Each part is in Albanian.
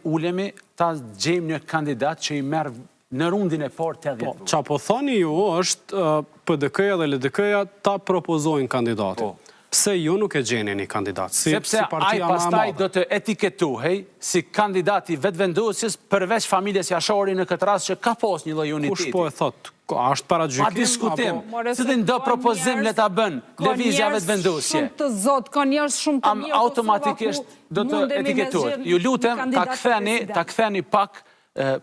ulemi ta gjejmë një kandidat që i merë në rundin e parë 80%. Qa po thoni ju është PDK-ja dhe LDK-ja ta propozojnë kandidatin. Pse ju nuk e gjeni një kandidat? Sepse ai pastaj do të etiketohej si kandidati vetëvendosjes përveç familjes Jashari në këtë rast që ka pas një lloj uniteti. Kush po e thot? Ashtë para gjykim? Pa diskutim. Cilin do propozim le ta bën lëvizja vetëvendosje. Shumë të zot, ka njerëz shumë të mirë. Automatikisht do të etiketohet. Ju lutem ta ktheni pak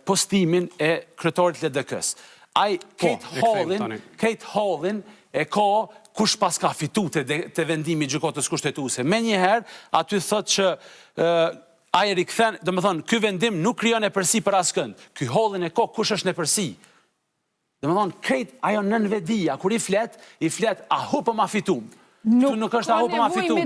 postimin e kryetarit LDK-s. Ai Kate Hallin e ka kush pas ka fitu të vendimi gjykatës kushtetuese. Me njëherë, aty thot që a i rikthen, do më thonë, ky vendim nuk krijon e përsi për askënd. Ky Hallin e ka kush është në përsi. Do më thonë, krejt ajo nënvedia, kur i flet, a hupëm a fitum. Tu nuk është a hupëm a fitum.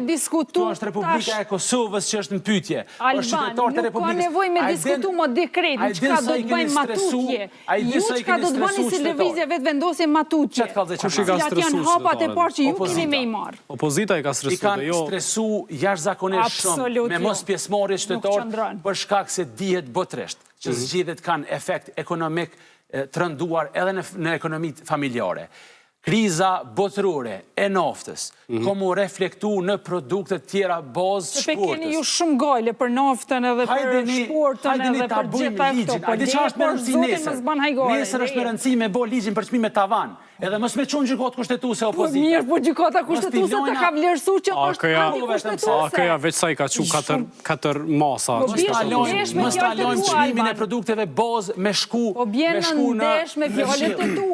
Tu është Republika e Kosovës që është në pyetje. Alban, nuk ka nevoj me diskutu më dekretin, që ka do të bëjmë matutje. Ju që ka do të bëni si lëvizje vetë vendosje matutje. Cilat janë hapat e parë që ju keni me i marë. Opozita i ka stresu dhe jo. I kanë stresu jashtëzakonisht shumë me mos pjesëmarrje shtetare për shkak se dihet botërisht që zgjedhjet kanë efekt ekonomik të rënduar edhe në ekonomitë familjare. Kriza botërore e naftës, komu reflektu në produktet tjera bazë shportës. Pe keni ju shumë gajle për naftën edhe për shportën edhe për gjitha këto. A di qa është me rëndësi nesër? Nesër është me rëndësi me bo ligjin për çmime tavan. Edhe mos me qunë gjykatë kushtetuese opozita. Mirë, po gjykata kushtetuese të ka vlerësu që është antikushtetuese. Akaja veç sa i ka qu 4 masa. Mos ta lojmë çmimin e produkteve bazë me shku në ndesh me fjalët e tua.